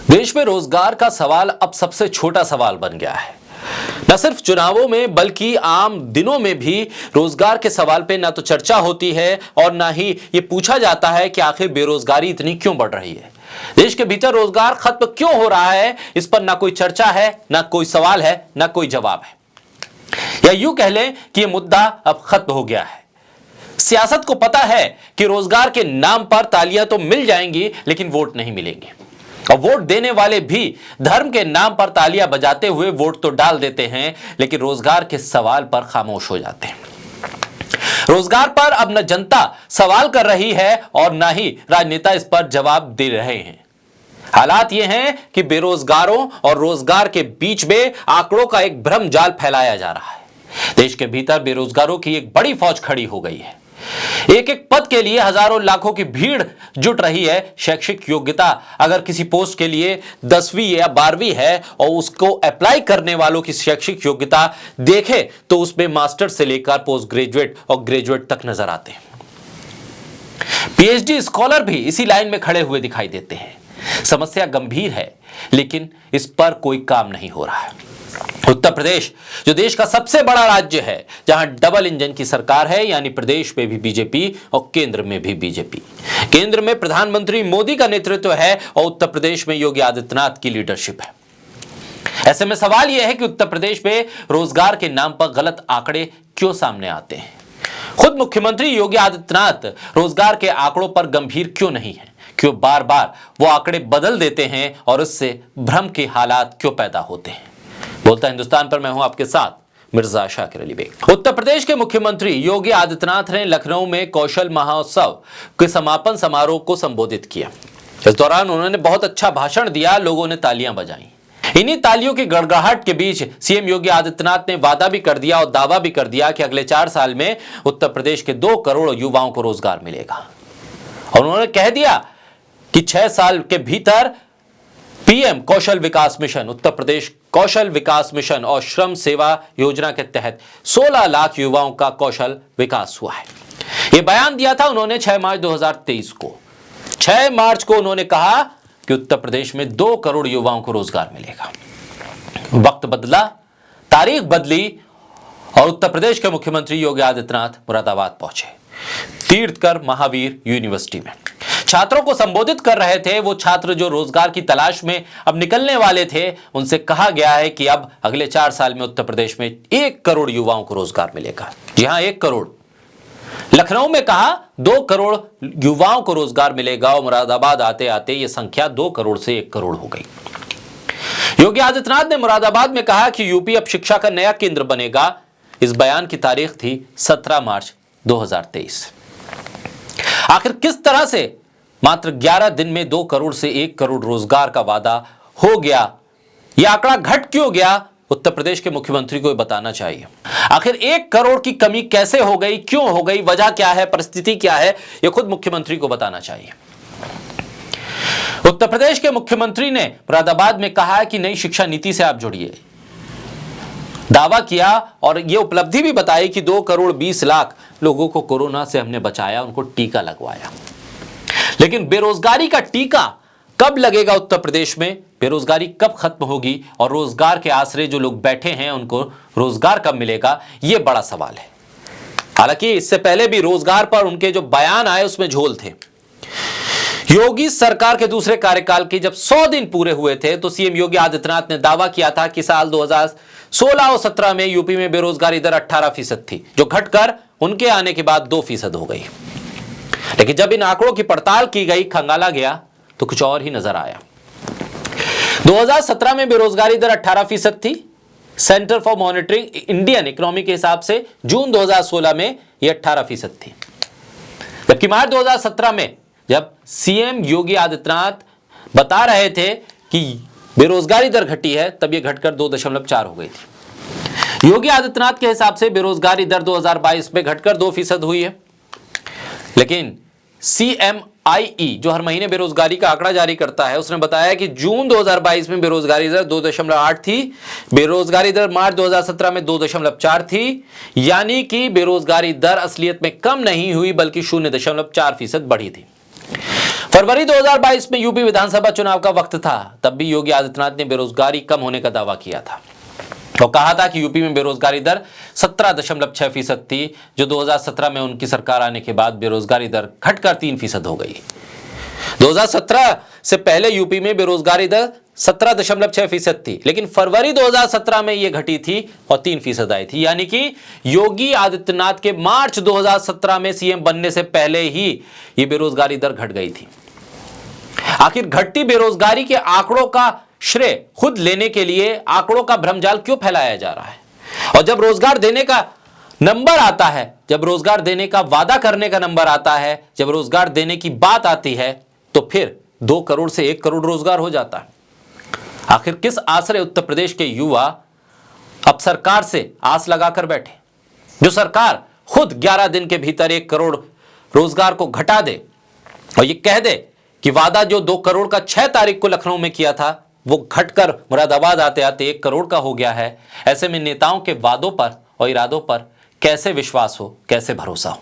देश में रोजगार का सवाल अब सबसे छोटा सवाल बन गया है। न सिर्फ चुनावों में बल्कि आम दिनों में भी रोजगार के सवाल पे ना तो चर्चा होती है और ना ही ये पूछा जाता है कि आखिर बेरोजगारी इतनी क्यों बढ़ रही है। देश के भीतर रोजगार खत्म क्यों हो रहा है, इस पर ना कोई चर्चा है, ना कोई सवाल है, ना कोई जवाब है। या यूं कह लें कि यह मुद्दा अब खत्म हो गया है। सियासत को पता है कि रोजगार के नाम पर तालियां तो मिल जाएंगी लेकिन वोट नहीं मिलेंगे, और वोट देने वाले भी धर्म के नाम पर तालियां बजाते हुए वोट तो डाल देते हैं लेकिन रोजगार के सवाल पर खामोश हो जाते हैं। रोजगार पर अब न जनता सवाल कर रही है और न ही राजनेता इस पर जवाब दे रहे हैं। हालात यह हैं कि बेरोजगारों और रोजगार के बीच में आंकड़ों का एक भ्रम जाल फैलाया जा रहा है। देश के भीतर बेरोजगारों की एक बड़ी फौज खड़ी हो गई है। एक एक पद के लिए हजारों लाखों की भीड़ जुट रही है। शैक्षिक योग्यता अगर किसी पोस्ट के लिए 10वीं या 12वीं है और उसको अप्लाई करने वालों की शैक्षिक योग्यता देखें तो उसमें मास्टर से लेकर पोस्ट ग्रेजुएट और ग्रेजुएट तक नजर आते हैं। पीएचडी स्कॉलर भी इसी लाइन में खड़े हुए दिखाई देते हैं। समस्या गंभीर है लेकिन इस पर कोई काम नहीं हो रहा है। उत्तर प्रदेश जो देश का सबसे बड़ा राज्य है, जहां डबल इंजन की सरकार है, यानी प्रदेश में भी बीजेपी और केंद्र में भी बीजेपी। केंद्र में प्रधानमंत्री मोदी का नेतृत्व है और उत्तर प्रदेश में योगी आदित्यनाथ की लीडरशिप है। ऐसे में सवाल यह है कि उत्तर प्रदेश में रोजगार के नाम पर गलत आंकड़े क्यों सामने आते हैं। खुद मुख्यमंत्री योगी आदित्यनाथ रोजगार के आंकड़ों पर गंभीर क्यों नहीं है, क्यों बार बार वो आंकड़े बदल देते हैं और इससे भ्रम के हालात क्यों पैदा होते हैं। बोलता हिंदुस्तान पर मैं हूं आपके साथ मिर्जा शाकिर अली बेग। उत्तर प्रदेश के मुख्यमंत्री योगी आदित्यनाथ ने लखनऊ में कौशल महोत्सव के समापन समारोह को संबोधित किया। इस दौरान उन्होंने बहुत अच्छा भाषण दिया, लोगों ने तालियां बजाई। इन्हीं तालियों की गड़गड़ाहट के बीच सीएम योगी आदित्यनाथ ने वादा भी कर दिया और दावा भी कर दिया कि अगले 4 साल में उत्तर प्रदेश के 2 करोड़ युवाओं को रोजगार मिलेगा। और उन्होंने कह दिया कि 6 साल के भीतर पीएम कौशल विकास मिशन, उत्तर प्रदेश कौशल विकास मिशन और श्रम सेवा योजना के तहत 16 लाख युवाओं का कौशल विकास हुआ है। यह बयान दिया था उन्होंने 6 मार्च 2023 को। 6 मार्च को उन्होंने कहा कि उत्तर प्रदेश में 2 करोड़ युवाओं को रोजगार मिलेगा। वक्त बदला, तारीख बदली और उत्तर प्रदेश के मुख्यमंत्री योगी आदित्यनाथ मुरादाबाद पहुंचे, तीर्थकर महावीर यूनिवर्सिटी में छात्रों को संबोधित कर रहे थे। वो छात्र जो रोजगार की तलाश में अब निकलने वाले थे, उनसे कहा गया है कि अब अगले 4 साल में उत्तर प्रदेश में 1 करोड़ युवाओं को रोजगार मिलेगा। जी हां, 1 करोड़। लखनऊ में कहा 2 करोड़ युवाओं को रोजगार मिलेगा और मुरादाबाद आते आते यह संख्या 2 करोड़ से 1 करोड़ हो गई। योगी आदित्यनाथ ने मुरादाबाद में कहा कि यूपी अब शिक्षा का नया केंद्र बनेगा। इस बयान की तारीख थी 17 मार्च 2023। आखिर किस तरह से मात्र 11 दिन में 2 करोड़ से 1 करोड़ रोजगार का वादा हो गया, यह आंकड़ा घट क्यों गया, उत्तर प्रदेश के मुख्यमंत्री को बताना चाहिए। आखिर 1 करोड़ की कमी कैसे हो गई, क्यों हो गई, वजह क्या है, परिस्थिति क्या है, यह खुद मुख्यमंत्री को बताना चाहिए। उत्तर प्रदेश के मुख्यमंत्री ने मुरादाबाद में कहा कि नई शिक्षा नीति से आप जुड़िए, दावा किया और यह उपलब्धि भी बताई कि 2 करोड़ 20 लाख लोगों को कोरोना से हमने बचाया, उनको टीका लगवाया। लेकिन बेरोजगारी का टीका कब लगेगा उत्तर प्रदेश में, बेरोजगारी कब खत्म होगी और रोजगार के आसरे जो लोग बैठे हैं उनको रोजगार कब मिलेगा, यह बड़ा सवाल है। हालांकि इससे पहले भी रोजगार पर उनके जो बयान आए उसमें झोल थे। योगी सरकार के दूसरे कार्यकाल के जब 100 दिन पूरे हुए थे तो सीएम योगी आदित्यनाथ ने दावा किया था कि साल 2016 और 17 में यूपी में बेरोजगारी दर 18% थी, जो घटकर उनके आने के बाद 2% हो गई। लेकिन जब इन आंकड़ों की पड़ताल की गई, खंगाला गया तो कुछ और ही नजर आया। 2017 में बेरोजगारी दर 18% थी। Centre for monitoring Indian economy के हिसाब से जून 2016 में यह 18% थी। जबकि मार्च 2017 में जब सीएम योगी आदित्यनाथ बता रहे थे कि बेरोजगारी दर घटी है, तब यह घटकर 2.4 हो गई थी। योगी आदित्यनाथ के हिसाब से बेरोजगारी दर 2022 में घटकर 2% हुई है। लेकिन CMIE जो हर महीने बेरोजगारी का आंकड़ा जारी करता है, उसने बताया कि जून 2022 में बेरोजगारी दर 2.8 थी, बेरोजगारी दर मार्च 2017 में 2.4 थी, यानी कि बेरोजगारी दर असलियत में कम नहीं हुई बल्कि 0.4% बढ़ी थी। फरवरी 2022 में यूपी विधानसभा चुनाव का वक्त था। तब भी योगी आदित्यनाथ ने बेरोजगारी कम होने का दावा किया था और कहा था कि यूपी में बेरोजगारी दर 17.6% थी, जो 2017 में उनकी सरकार आने के बाद बेरोजगारी दर घटकर 3% हो गई। 2017 से पहले यूपी में बेरोजगारी दर 17.6% थी, लेकिन फरवरी 2017 में यह घटी थी और 3% आई थी। यानी कि योगी आदित्यनाथ के मार्च 2017 में सीएम बनने से पहले ही यह बेरोजगारी दर घट गई थी। आखिर घटती बेरोजगारी के आंकड़ों का श्रेय खुद लेने के लिए आंकड़ों का भ्रमजाल क्यों फैलाया जा रहा है? और जब रोजगार देने का नंबर आता है, जब रोजगार देने का वादा करने का नंबर आता है, जब रोजगार देने की बात आती है, तो फिर 2 करोड़ से 1 करोड़ रोजगार हो जाता है। आखिर किस आशय उत्तर प्रदेश के युवा अब सरकार से आस लगाकर बैठे, जो सरकार खुद 11 दिन के भीतर 1 करोड़ रोजगार को घटा दे और ये कह दे कि वादा जो 2 करोड़ का 6 तारीख को लखनऊ में किया था वो घटकर मुरादाबाद आते आते 1 करोड़ का हो गया है। ऐसे में नेताओं के वादों पर और इरादों पर कैसे विश्वास हो, कैसे भरोसा हो?